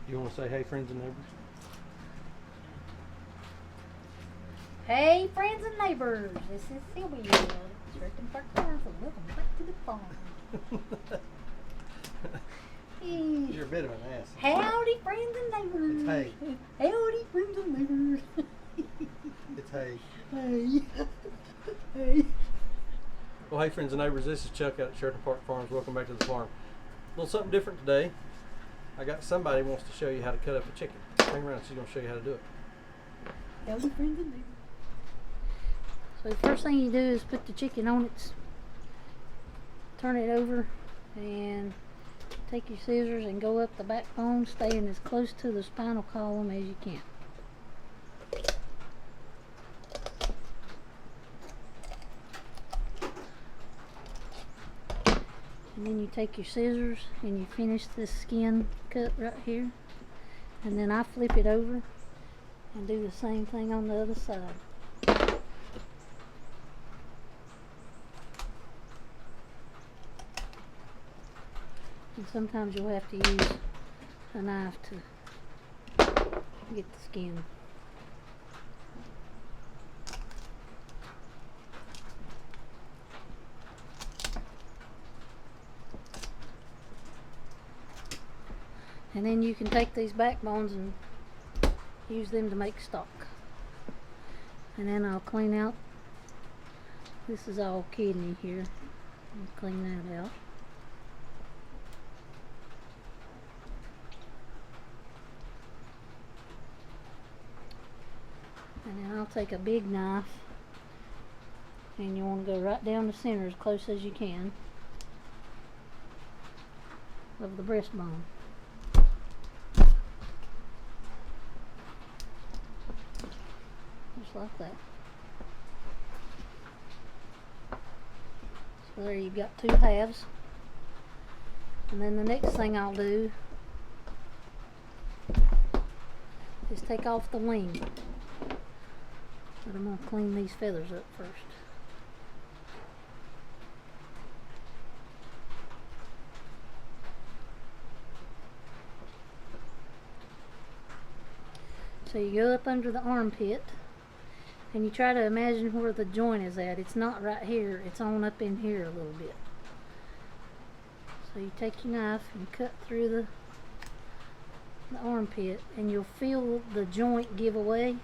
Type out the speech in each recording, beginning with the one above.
You want to say hey, friends and neighbors? Hey, friends and neighbors, this is Sylvia, Sheridan Park Farms, and welcome back to the farm. You're a bit of an ass. Howdy, friends and neighbors. It's hey. Howdy, friends and neighbors. It's hey. Hey. Hey. Well, hey, friends and neighbors, this is Chuck out at Sheridan Park Farms. Welcome back to the farm. A little something different today. I got somebody who wants to show you how to cut up a chicken. Hang around, she's going to show you how to do it. Howdy, friends and neighbors. So the first thing you do is put the chicken on its, turn it over, and take your scissors and go up the backbone, staying as close to the spinal column as you can. And then you take your scissors and you finish this skin cut right here. And then I flip it over and do the same thing on the other side. And sometimes you'll have to use a knife to get the skin. And then you can take these backbones and use them to make stock. And then I'll clean out, this is all kidney here. I'll clean that out. And then I'll take a big knife, and you want to go right down the center as close as you can of the breastbone. Just like that. So there you've got two halves. And then the next thing I'll do is take off the wing. But I'm going to clean these feathers up first. So you go up under the armpit and you try to imagine where the joint is at. It's not right here, it's on up in here a little bit. So you take your knife and cut through the armpit, and you'll feel the joint give away.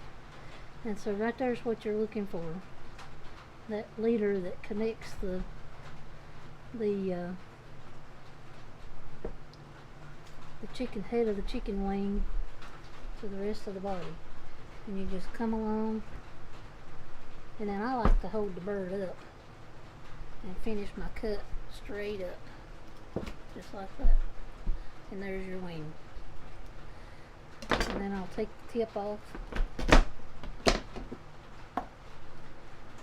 And so right there's what you're looking for. That leader that connects the chicken head of the chicken wing to the rest of the body. And you just come along, and then I like to hold the bird up and finish my cut straight up, just like that. And there's your wing. And then I'll take the tip off,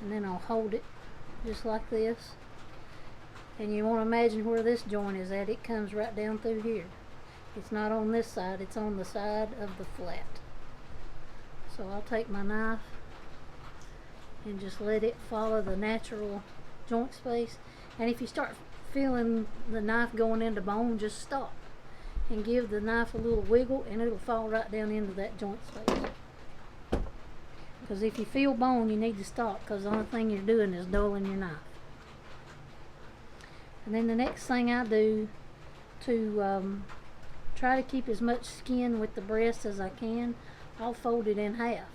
and then I'll hold it just like this. And you want to imagine where this joint is at. It comes right down through here. It's not on this side, it's on the side of the flat. So I'll take my knife and just let it follow the natural joint space. And if you start feeling the knife going into bone, just stop and give the knife a little wiggle, and it'll fall right down into that joint space. Because if you feel bone, you need to stop, because the only thing you're doing is dulling your knife. And then the next thing I do to try to keep as much skin with the breast as I can, I'll fold it in half.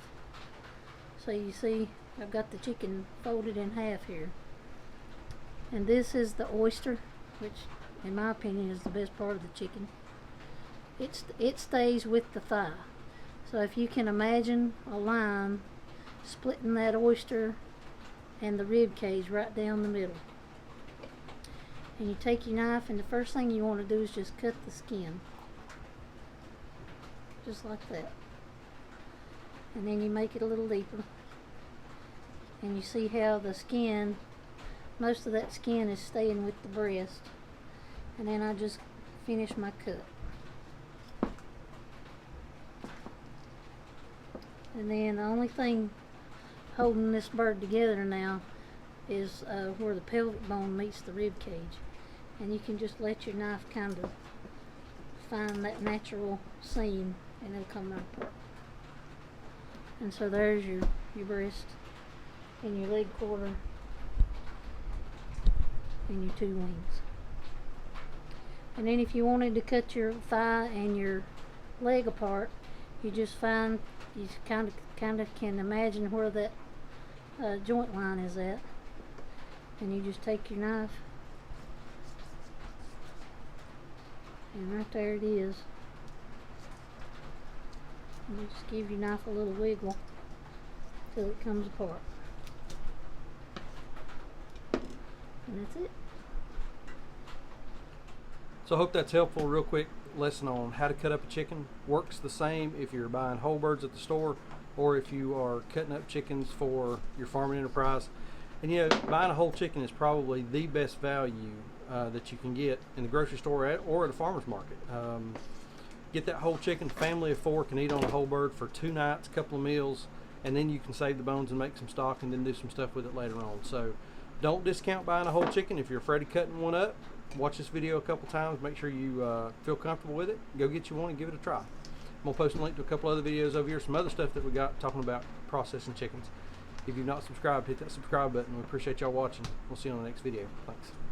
So you see, I've got the chicken folded in half here. And this is the oyster, which in my opinion is the best part of the chicken. It stays with the thigh. So if you can imagine a line splitting that oyster and the rib cage right down the middle. And you take your knife, and the first thing you want to do is just cut the skin. Just like that. And then you make it a little deeper. And you see how the skin, most of that skin is staying with the breast. And then I just finish my cut. And then the only thing holding this bird together now is where the pelvic bone meets the rib cage. And you can just let your knife kind of find that natural seam and it'll come right apart. And so there's your breast and your leg quarter and your 2 wings. And then if you wanted to cut your thigh and your leg apart, you just find, you kind of can imagine where that joint line is at, and you just take your knife, and right there it is. And you just give your knife a little wiggle till it comes apart, and that's it. So I hope that's helpful. Real quick lesson on how to cut up a chicken. Works the same if you're buying whole birds at the store or if you are cutting up chickens for your farming enterprise. And you know, buying a whole chicken is probably the best value that you can get in the grocery store or at a farmer's market. Get that whole chicken. Family of 4 can eat on a whole bird for 2 nights, a couple of meals, and then you can save the bones and make some stock and then do some stuff with it later on. So don't discount buying a whole chicken. If you're afraid of cutting one up, watch this video a couple times, make sure you feel comfortable with it, go get you one and give it a try. I'm going to post a link to a couple other videos over here, some other stuff that we got talking about processing chickens. If you've not subscribed, hit that subscribe button. We appreciate y'all watching. We'll see you on the next video. Thanks.